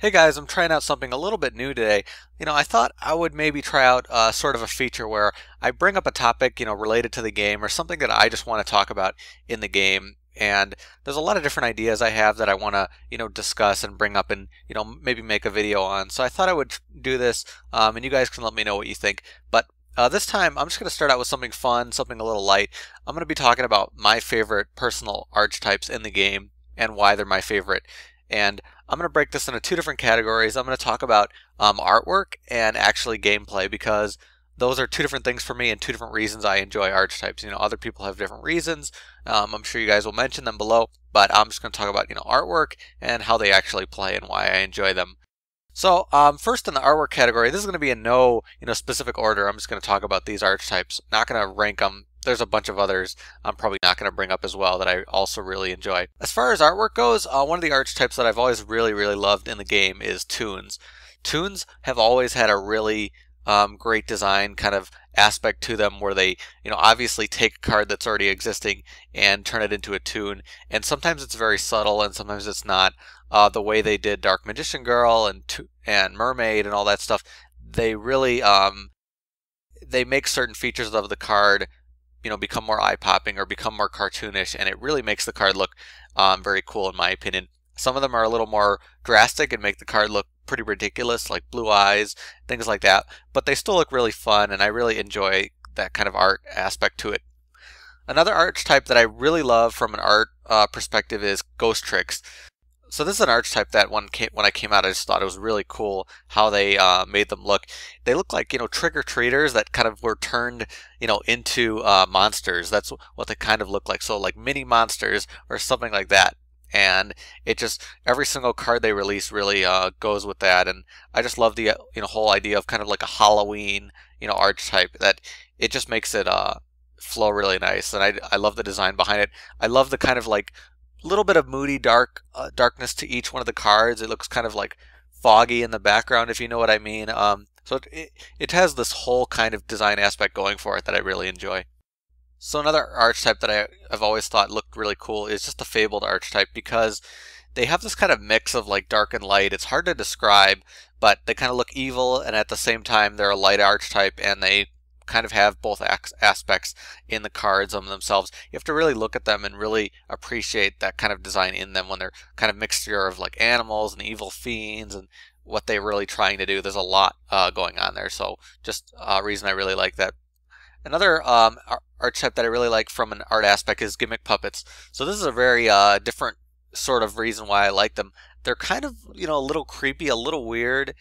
Hey guys, I'm trying out something a little bit new today. I thought I would maybe try out sort of a feature where I bring up a topic, related to the game or something that I just want to talk about in the game. And there's a lot of different ideas I have that I want to, discuss and bring up and, maybe make a video on. So I thought I would do this, and you guys can let me know what you think. But this time, I'm just going to start out with something fun, something a little light. I'm going to be talking about my favorite personal archetypes in the game and why they're my favorite. And I'm going to break this into two different categories. I'm going to talk about artwork and actually gameplay, because those are two different things for me and two different reasons I enjoy archetypes. Other people have different reasons. I'm sure you guys will mention them below, but I'm just going to talk about artwork and how they actually play and why I enjoy them. So first in the artwork category, this is going to be in no specific order. I'm just going to talk about these archetypes. Not going to rank them. There's a bunch of others I'm probably not going to bring up as well that I also really enjoy. As far as artwork goes, one of the archetypes that I've always really loved in the game is toons. Toons have always had a really great design kind of aspect to them, where they obviously take a card that's already existing and turn it into a toon, and sometimes it's very subtle and sometimes it's not. The way they did Dark Magician Girl and Mermaid and all that stuff, they really they make certain features of the card become more eye-popping or become more cartoonish, and it really makes the card look very cool in my opinion. Some of them are a little more drastic and make the card look pretty ridiculous, like blue eyes, things like that, but they still look really fun, and I really enjoy that kind of art aspect to it. Another archetype that I really love from an art perspective is Ghost Tricks. So this is an archetype that when I came out, I just thought it was really cool how they made them look. They look like trick-or-treaters that kind of were turned into monsters. That's what they kind of look like. So like mini monsters or something like that. And it just, every single card they release really goes with that. And I just love the whole idea of kind of like a Halloween archetype, that it just makes it flow really nice. And I love the design behind it. I love the kind of like little bit of moody darkness to each one of the cards. It looks kind of like foggy in the background, if you know what I mean. So it has this whole kind of design aspect going for it that I really enjoy. So another archetype that I've always thought looked really cool is just the Fabled archetype, because they have this kind of mix of like dark and light. It's hard to describe, but they kind of look evil, and at the same time they're a light archetype, and they kind of have both aspects in the cards themselves. You have to really look at them and really appreciate that kind of design in them when they're kind of mixture of like animals and evil fiends and what they're really trying to do. There's a lot going on there, so just a reason I really like that. Another archetype that I really like from an art aspect is Gimmick Puppets. So this is a very different sort of reason why I like them. They're kind of a little creepy, a little weird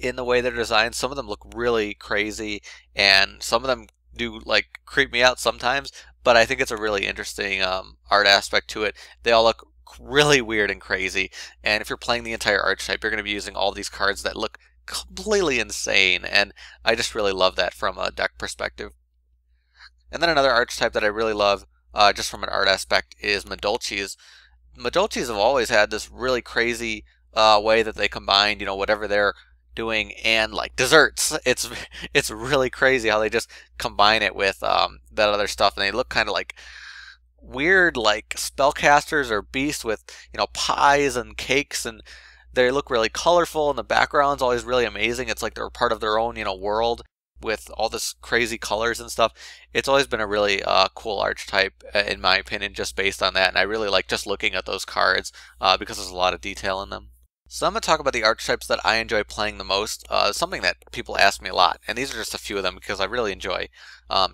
in the way they're designed. Some of them look really crazy, and some of them do like creep me out sometimes, but I think it's a really interesting art aspect to it. They all look really weird and crazy, and if you're playing the entire archetype, you're going to be using all these cards that look completely insane, and I just really love that from a deck perspective. And then another archetype that I really love just from an art aspect is Madolches. Madolches have always had this really crazy way that they combine whatever they're doing and like desserts. It's really crazy how they just combine it with that other stuff, and they look kind of like weird, like spellcasters or beasts with pies and cakes, and they look really colorful, and the background's always really amazing. It's like they're part of their own world with all this crazy colors and stuff. It's always been a really cool archetype in my opinion, just based on that, and I really like just looking at those cards because there's a lot of detail in them. So I'm going to talk about the archetypes that I enjoy playing the most, something that people ask me a lot, and these are just a few of them because I really enjoy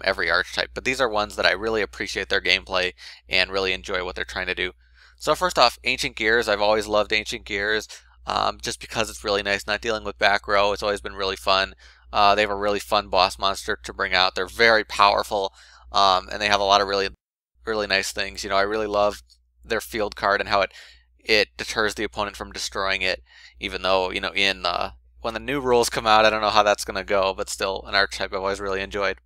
every archetype, but these are ones that I really appreciate their gameplay and really enjoy what they're trying to do. So first off, Ancient Gears. I've always loved Ancient Gears just because it's really nice not dealing with back row. It's always been really fun. They have a really fun boss monster to bring out. They're very powerful, and they have a lot of really nice things. I really love their field card and how it deters the opponent from destroying it, even though, when the new rules come out, I don't know how that's going to go, but still an archetype I've always really enjoyed.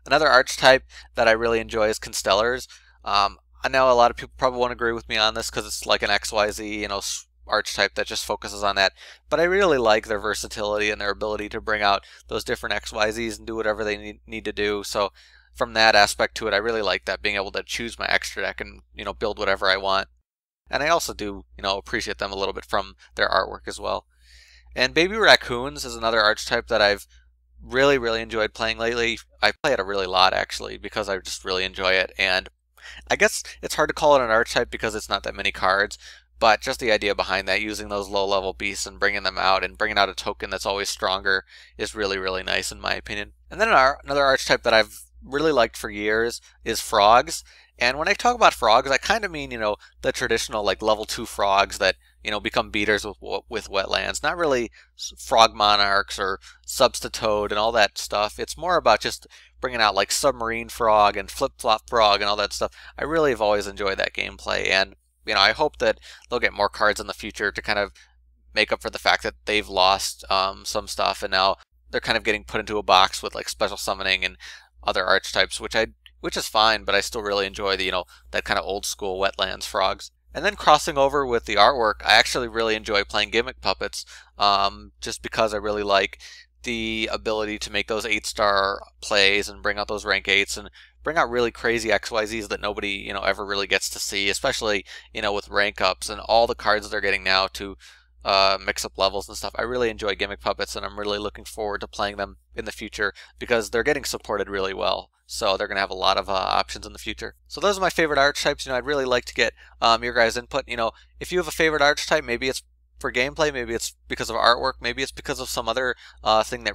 Another archetype that I really enjoy is Constellars. I know a lot of people probably won't agree with me on this because it's like an XYZ, archetype that just focuses on that, but I really like their versatility and their ability to bring out those different XYZs and do whatever they need to do. So from that aspect to it, I really like that, being able to choose my extra deck and build whatever I want. And I also do, appreciate them a little bit from their artwork as well. And baby raccoons is another archetype that I've really enjoyed playing lately. I play it a really lot actually because I just really enjoy it, and I guess it's hard to call it an archetype because it's not that many cards, but just the idea behind that, using those low-level beasts and bringing them out and bringing out a token that's always stronger is really nice in my opinion. And then another archetype that I've really liked for years is frogs. And when I talk about frogs, I kind of mean, the traditional like level 2 frogs that, become beaters with wetlands. Not really frog monarchs or substitoad and all that stuff. It's more about just bringing out like submarine frog and flip-flop frog and all that stuff. I really have always enjoyed that gameplay, and I hope that they'll get more cards in the future to kind of make up for the fact that they've lost some stuff, and now they're kind of getting put into a box with like special summoning and other archetypes, which is fine, but I still really enjoy the that kind of old school wetlands frogs. And then crossing over with the artwork, I actually really enjoy playing gimmick puppets, just because I really like the ability to make those 8-star plays and bring out those rank 8s and bring out really crazy XYZs that nobody ever really gets to see, especially with rank ups and all the cards they're getting now to mix up levels and stuff. I really enjoy gimmick puppets, and I'm really looking forward to playing them in the future because they're getting supported really well. So they're going to have a lot of options in the future. So those are my favorite archetypes. I'd really like to get your guys' input. If you have a favorite archetype, maybe it's for gameplay, maybe it's because of artwork, maybe it's because of some other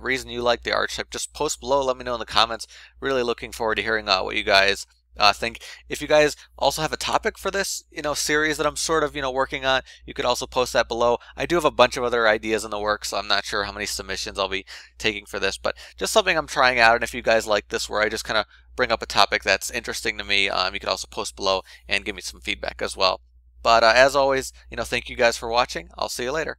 reason you like the archetype. Just post below, let me know in the comments. Really looking forward to hearing what you guys think. If you guys also have a topic for this series that I'm sort of working on, you could also post that below. I do have a bunch of other ideas in the works, so I'm not sure how many submissions I'll be taking for this, but just something I'm trying out. And if you guys like this, where I just kind of bring up a topic that's interesting to me, you could also post below and give me some feedback as well. But as always, thank you guys for watching. I'll see you later.